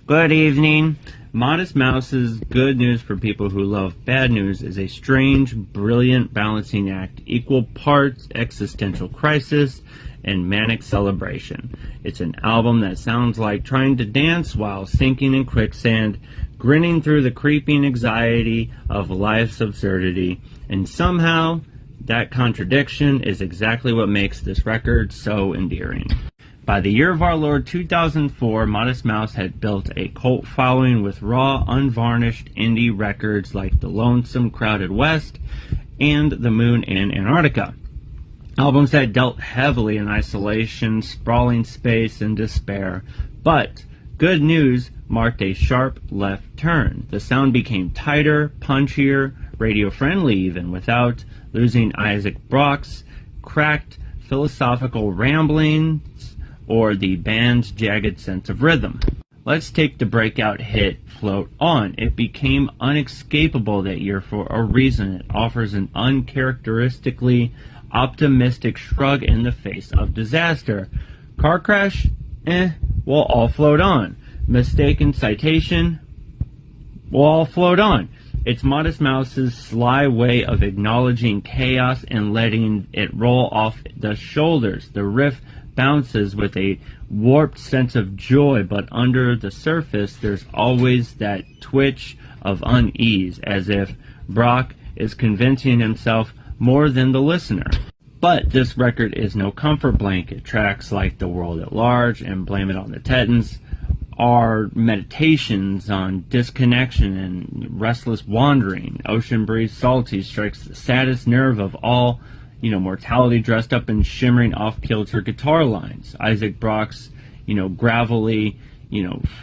Good evening. Modest Mouse's Good News for People Who Love Bad News is a strange, brilliant balancing act, equal parts existential crisis and manic celebration. It's an album that sounds like trying to dance while sinking in quicksand, grinning through the creeping anxiety of life's absurdity, and somehow that contradiction is exactly what makes this record so endearing. By the year of our Lord 2004, Modest Mouse had built a cult following with raw, unvarnished indie records like The Lonesome Crowded West and The Moon in Antarctica. Albums that dealt heavily in isolation, sprawling space, and despair. But Good News marked a sharp left turn. The sound became tighter, punchier, radio-friendly even, without losing Isaac Brock's cracked philosophical ramblings or the band's jagged sense of rhythm. Let's take the breakout hit Float On. It became unescapable that year for a reason. It offers an uncharacteristically optimistic shrug in the face of disaster. Car crash? We'll all float on. Mistaken citation? We'll all float on. It's Modest Mouse's sly way of acknowledging chaos and letting it roll off the shoulders. The riff bounces with a warped sense of joy, but under the surface there's always that twitch of unease, as if Brock is convincing himself more than the listener. But this record is no comfort blanket. Tracks like The World at Large and Blame It on the Titans are meditations on disconnection and restless wandering. Ocean Breeze Salty strikes the saddest nerve of all, mortality dressed up in shimmering off-kilter guitar lines. Isaac Brock's, gravelly,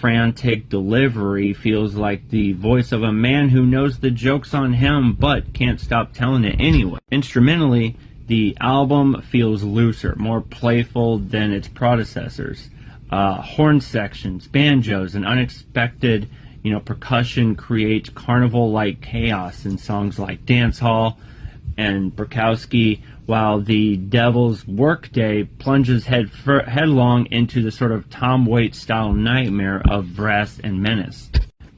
frantic delivery feels like the voice of a man who knows the joke's on him but can't stop telling it anyway. Instrumentally, the album feels looser, more playful than its predecessors. Horn sections, banjos, and unexpected, percussion creates carnival-like chaos in songs like Dance Hall and Bukowski, while the Devil's Workday plunges headlong into the sort of Tom Waits-style nightmare of brass and menace.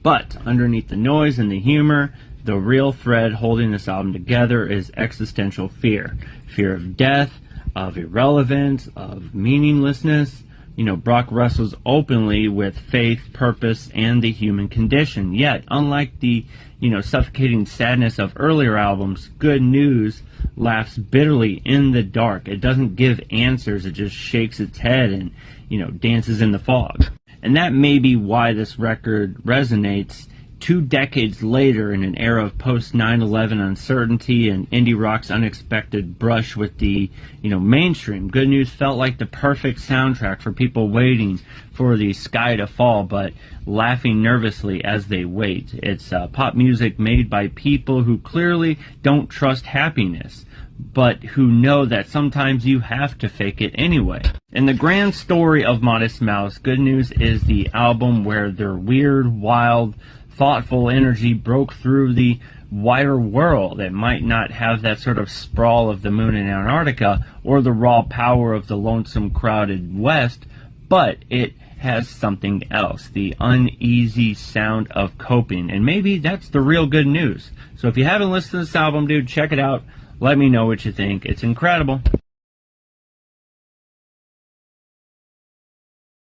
But underneath the noise and the humor, the real thread holding this album together is existential fear. Fear of death, of irrelevance, of meaninglessness. Brock wrestles openly with faith, purpose, and the human condition. Yet, unlike the, suffocating sadness of earlier albums, Good News laughs bitterly in the dark. It doesn't give answers, it just shakes its head and, dances in the fog. And that may be why this record resonates 2 decades later in an era of post-9/11 uncertainty and indie rock's unexpected brush with the, mainstream. Good News felt like the perfect soundtrack for people waiting for the sky to fall, but laughing nervously as they wait. It's pop music made by people who clearly don't trust happiness, but who know that sometimes you have to fake it anyway. In the grand story of Modest Mouse, Good News is the album where their weird, wild, thoughtful energy broke through the wider world. It might not have that sort of sprawl of The Moon in Antarctica or the raw power of The Lonesome Crowded West, but it has something else, the uneasy sound of coping, and maybe that's the real Good News. So if you haven't listened to this album, dude, check it out. Let me know what you think. It's incredible.